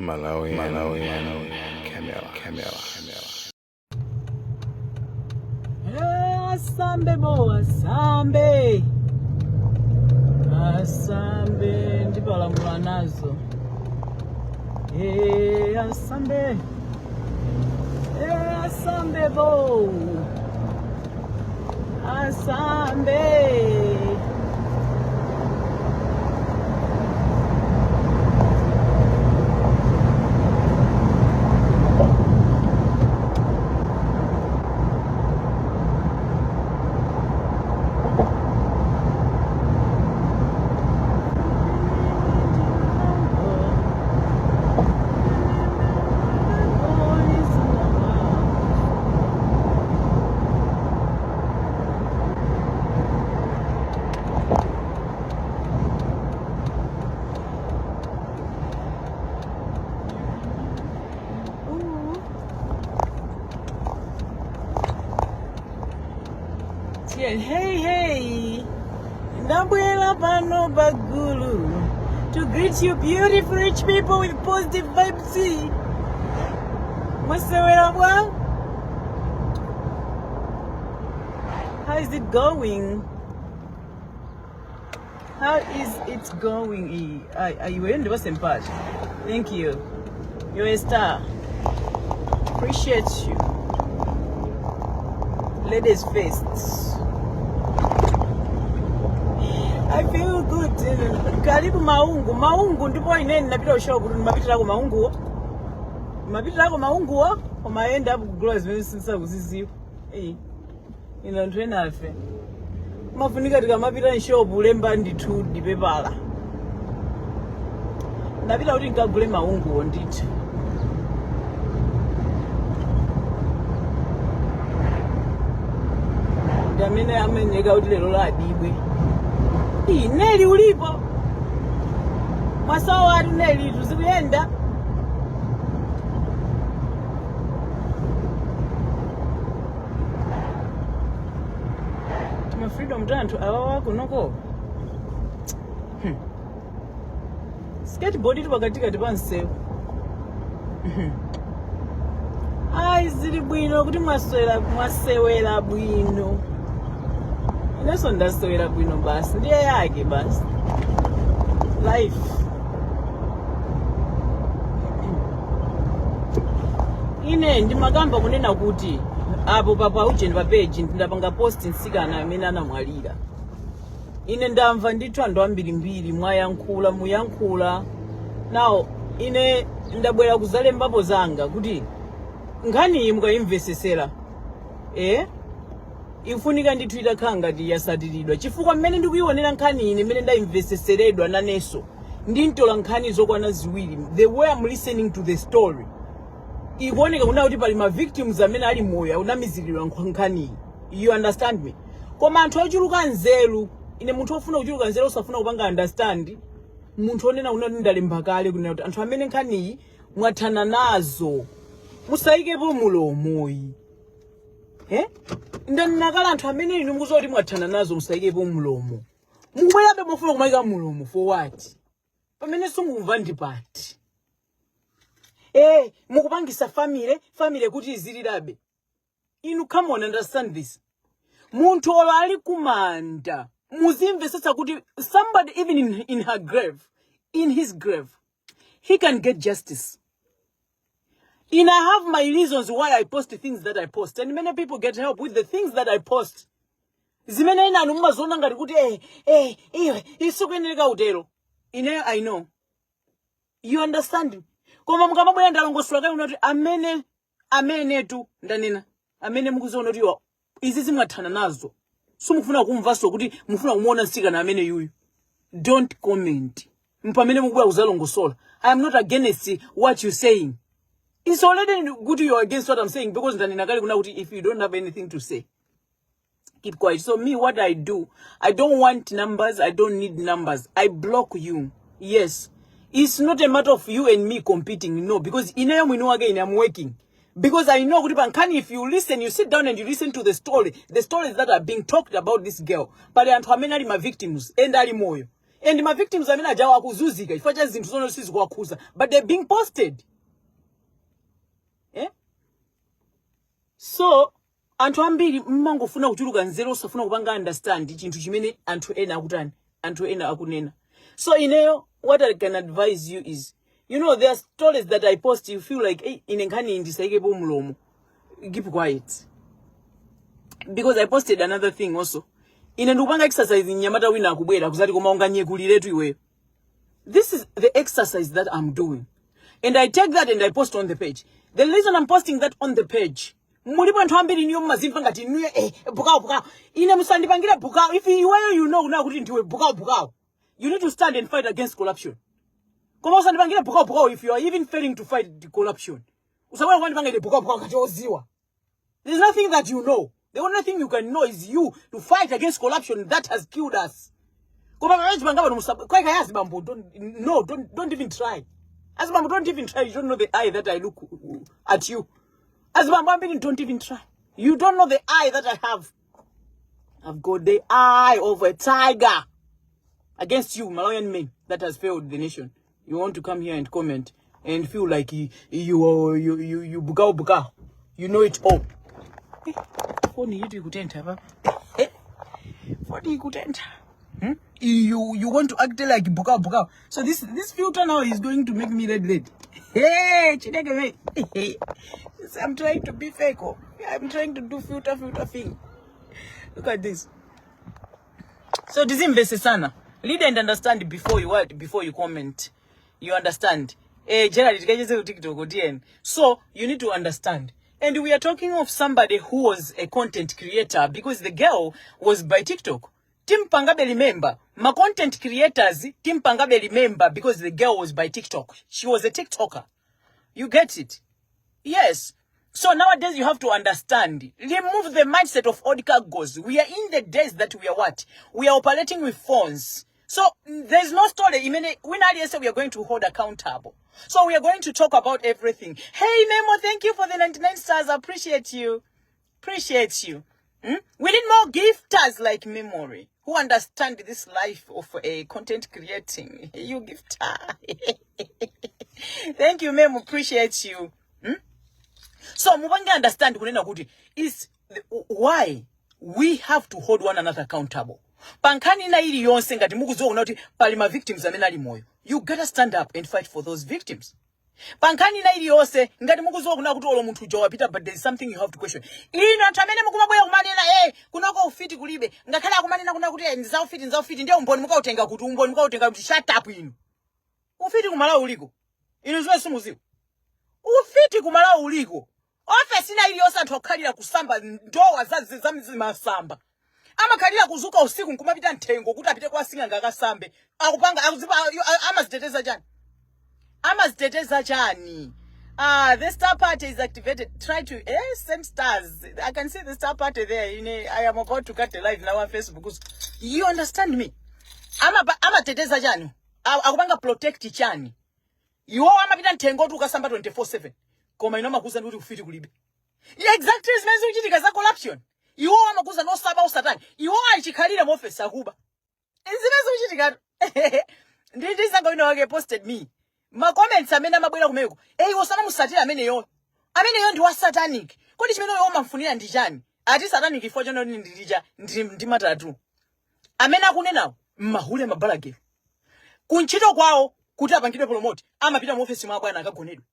Malawian Camera. Asambe bo, asambe ndipalamula nazo. Asambe bo, asambe. Hey, Ndabwela pano bagulu to greet you beautiful rich people with positive vibes. Mwasewera bwa? How is it going? How is it going? Are you in the same part? Thank you. You're a star. Appreciate you. Ladies first. I feel good. Karibu maungu ndipo inene napita ushauri kuti mapita ko maungu. Mapita ko maungu omaenda kugula zimene sinsakuziziwa. Ina nthu enafe. Mafunika tikamapita nshopu lemba ndithu ndipepala. Ndapita kuti ngagule maungu ndithu. Ndamene amenyeka kuti lero ladibwe. Neli ulipo. Masawa ati Neli tuzikuyenda. Tuma freedom tantu awawa kunoko. Skateboard tupakatika tipansewu. Zili bwino kuti mwasewera bwino. Neso ndasewera bwino basi. Ndiye yake basi. Life. Ine ndimakamba kunena kuti apo papa ujeni pa page ndapanga post nsikana amene anamwalira. Ine ndamva ndithu anthu ambirimbiri muyankhula. Now ine ndabwera kuzalembapo zanga kuti nkhani mukayimvesesera. Ifunika ndithu itakhala ngati yasatiridwa chifukwa mmene ndikuyionera nkhani ine mmene ndayimveseseredwa naneso ndintola nkhani zokwana ziwiri. The way I'm listening to the story ikuoneka kuna kuti pali ma victims amene ali moyo unamiziridwa nkhani. You understand me? Koma anthu ochuluka nzeru, ine munthu ofuna kuchuluka nzeru osafuna kupanga understand, munthu onena unati ndalemba kale kunena kuti anthu amene nkhani mwathana nazo musayikepo mulomoyi. Ndanakala anthu amene inu mukuzoti mwathana nazo musayikepo mulomo. Mukubwerabe mufuna kumayika mulomo for what? Pamene sungumva ndipati. Mukupangisa family kuti izilirabe. Inu come on, understand this. Munthu olo ali kumanda. Muzimvesetsa kuti somebody even in her grave, in his grave, he can get justice. And I have my reasons why I post the things that I post. And many people get help with the things that I post. Zimene ina anuma zona ngati kuti isukuyeneka utero. I know. You understand? Koma mukamabwera ndalongoswa kale unati amene tu ndanena. Amene mukuziona kuti izi zimwathana nazo. Sumufuna kumvaso kuti mufuna kumuona nsikana amene yuyu. Don't comment. Mpamene mukubwera kuzalongosola. I am not against what you saying. It's already good you're against what I'm saying because if you don't have anything to say, keep quiet. So me, what I do, I don't want numbers. I don't need numbers. I block you. Yes. It's not a matter of you and me competing. No, because in again, I'm working. Because I know, if you listen, you sit down and you listen to the stories that are being talked about this girl. But I'm my victims and And my victims amene ajawa akuzuzika chifukwa cha zinthu zono sizikuwakhuza, but they're being posted. So anthu ambiri mmangofuna kuchuluka nzeru osafuna kupanga understand chinthu chimene anthu ena akutani, anthu ena akunena. So ineyo, what I can advise you is, you know, there are stories that I post, you feel like, hey, inenkani indisaike mlomo. Keep quiet. Because I posted another thing also. Inendupanga exercise nyamata wina akubwera kuzati koma unganye kuliretu iwe. This is the exercise that I'm doing. And I take that and I post on the page. The reason I'm posting that on the page, mulipo anthu ambiri niyo mazimva ngati niyo bukao. Ine musandipangire bukao. If you know na kuti ndiwe bukao. You need to stand and fight against corruption. Koma usandipangire bukao if you are even failing to fight the corruption. Usabona kwandipangire bukao ngati oziwa. There's nothing that you know. The only thing you can know is you to fight against corruption that has killed us. Don't even try. As Mama, don't even try. You don't know the eye that I look at you. As Mama, don't even try. You don't know the eye that I have. I've got the eye of a tiger against you, Malawian men that has failed the nation. You want to come here and comment and feel like you bukao. You know it all. Phone you could enter, phone you could enter. You want to act like bukao. So this filter now is going to make me red. Hey, Chineke, hey. I'm trying to be fake. I'm trying to do filter thing. Look at this. So this is sana. Read and understand before you comment. You understand? Gerald, so you need to understand. And we are talking of somebody who was a content creator because the girl was by TikTok. Tim Pangabe remember. My content creators, Tim Pangabe remember because the girl was by TikTok. She was a TikToker. You get it? Yes. So nowadays you have to understand. Remove the mindset of old cargoes. We are in the days that we are what? We are operating with phones. So there's no story. We not say we are going to hold accountable. So we are going to talk about everything. Hey Memo, thank you for the 99 stars. Appreciate you. We need more gifters like Memory who understand this life of content creating. You gifter. Thank you, Memo. Appreciate you. So mubange understand kunena kuti is why we have to hold one another accountable. Pankani na ili yonse ngati mukuzoona kuti pali ma victims amene ali moyo. You gotta stand up and fight for those victims. Pankani na ili yonse ngati mukuzoona kuti olo munthu uja wapita, but there is something you have to question. Ino anthu amene mukumabwera kumanena kunako ufiti kulibe ngakhale akumanena kuna kuti nzaufiti ndiye umboni mukautenga kuti shut up ino. Ufiti kumala uliko. Ino zwe simuziwa. Ufiti kumala uliko. Office ina ili yonse anthu akhalira kusamba ndowa za samba. Ama kalira kuzuka usiku nkumapita ntengo kuti apite kwa singa ngakasambe. Akupanga amaziteteza chani. The star party is activated. Try to send stars. I can see the star party there. I am about to cut the live now on Facebook. You understand me? Amateteza chani. Akupanga protect chani. You amapita ntengo tu kasamba 24/7. Koma inoma kuza ndi ufiti kulibe. Exactly zimene uchitika za corruption. Iwo amakuza no saba usatani. Iwo alichikhalira mu office akuba. Zimene uchitika. Nditi sanga ino wake posted me. Ma comments amene amabwera kumeko. Wosana musatira amene yo. Amene yo ndi wa satanic. Kodi chimene yo mafunira ndi chani? Ati satanic ifo chono ndi matatu. Amene akunenawo mahule mabalage. Kunchito kwawo kuti apangidwe promote. Amapita mu office mwa bwana akagonedwa.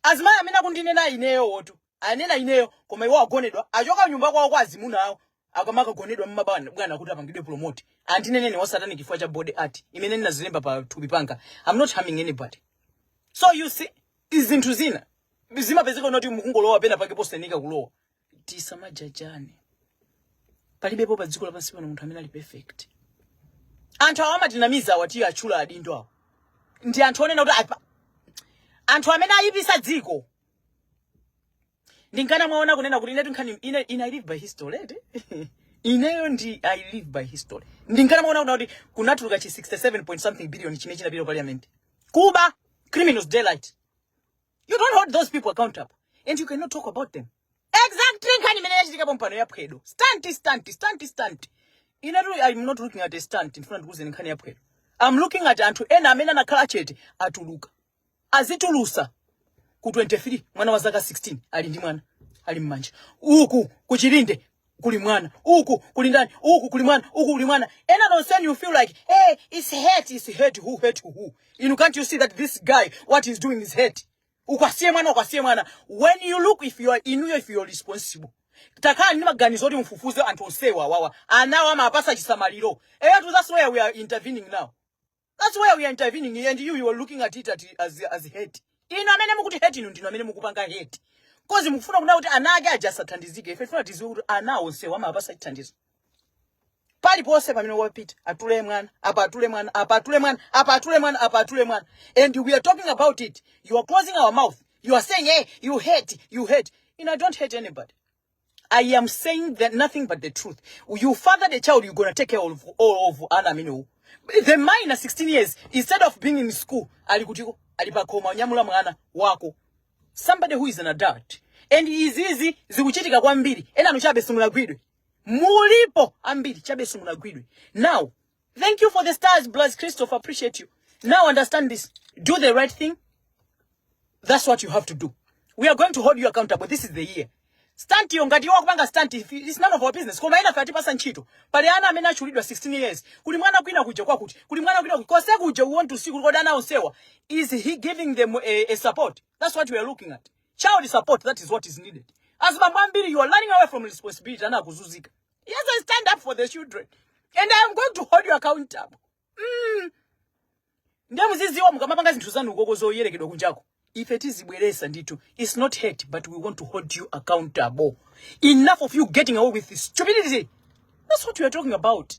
Azimaya amene akundinena ineyo wotu. Anena ineyo koma iwo agonedwa achoka nyumba kwawo kwa azimunawo akamaka gonedwa mmabana bwana kuti apangidwe promote andinene wa satanic kifua cha body art imene ninazilemba pa tubipanga. I'm not harming anybody. So you see izinthu zina zimapezeka noti mukungolowa pena pake postenika kulowa tisama jajani palibepo pa dziko lapansi pano munthu amene ali perfect. Anthu awa amatinamiza wati achula adindo awo ndi anthu onena kuti anthu amene ayipisa dziko. Ndingana mwaona kunena kuti ine I live by history. Ineyo ndi I live by history. Ndingana mwaona kuti kunatuluka chi 67 point something billion chine china parliament. Kuba criminals daylight. You don't hold those people accountable and you cannot talk about them. Exactly nkani mene yachitika pompano yaphedo. Stunt. I'm not looking at a stunt in front of kuze nkani yaphedo. I'm looking at antu ena amena na kalachete atuluka. Azitulusa ku 23 mwana wa zaka 16 ali ndi mwana ali mmanja. Uku kuchilinde kuli mwana. Uku kulindani. Uku kuli mwana. Uku kuli mwana. And I don't you feel like, hey, it's hate. It's hate. Who hate who? Can't you see that this guy, what he's doing is hate? Ukasiye mwana. When you look, if you are responsible. Takani ni magani zodi mfufuze antonsewa wawa. Anawa mapasa chisamaliro. That's where we are intervening now. That's where we are intervening, and you are looking at it as hate. Amene mukuti hate ndino amene mukupanga hate. Kozi mufuna kuna kuti anaga ajasathandizike. Ife funa tiziwe kuti anawo sewa mapasa chithandizo. Pali pose pamene wapita atule mwana, apatule mwana. And we are talking about it. You are closing our mouth. You are saying, hey, you hate. I don't hate anybody. I am saying that nothing but the truth. You father the child, you're gonna take care of all of Anna Minu. The minor 16 years, instead of being in school, alipakoma nyamula mwana wako. Somebody who is an adult. And is easy, zikuchitika kwa mbili. Ena nuchabe sumula gwidwe. Mulipo ambili, chabe sumula gwidwe. Now, thank you for the stars, Bless Christopher, appreciate you. Now understand this. Do the right thing. That's what you have to do. We are going to hold you accountable. This is the year. Stanti yongati wakupanga stanti, it's none of our business. Kuma ina 30% chito. Pale ana amena chulidwa 16 years. Kulimwana kuina kuja kwa kuti. Kulimwana kuina kwa segu uja we want to see kulikodana osewa. Is he giving them a support? That's what we are looking at. Child support, that is what is needed. As Mambambiri, you are running away from responsibility. Ana kuzuzika. Yes, I stand up for the children. And I am going to hold you accountable. Ndemu ziziwa mkamapanga zintuzanu ugogozo yere kido kunjako. If it is ibweresa nditu, it's not hate, but we want to hold you accountable. Enough of you getting away with this stupidity. That's what we are talking about.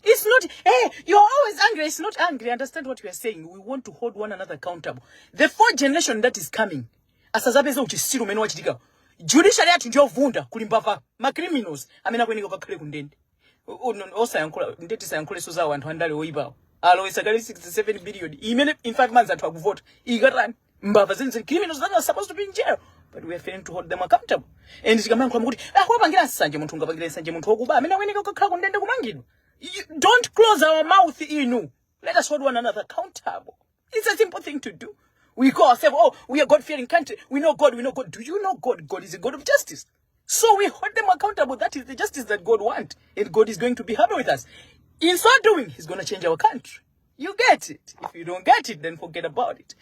It's not, hey, you're always angry. It's not angry. Understand what we are saying. We want to hold one another accountable. The fourth generation that is coming, asazabeza uchisiru menu wachitika. Judiciary yatu ndio vunda kulimbava. Ma criminals, amena kwenye kakale kundende. Osa yankula, ndeti sa yankule suza wantu handale oiba. Alo isakali 67 billion. Imene in 5 months atu wakuvote. Igatani. Mbava zinzi criminals that are supposed to be in jail, but we are failing to hold them accountable. And zikamanga kwa mukuti kwa bangira sanje muntu ngabangira sanje muntu okuba amena wene kokakhala kundende kumangidwa. Don't close our mouth inu. Let us hold one another accountable. It's a simple thing to do. We call ourselves, oh, we are God-fearing country. We know God. Do you know God? God is a God of justice. So we hold them accountable. That is the justice that God wants. And God is going to be happy with us. In so doing, He's going to change our country. You get it. If you don't get it, then forget about it.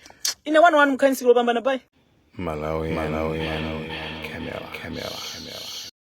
In a one mkansi lo bamba na bai. Malawi, Camera.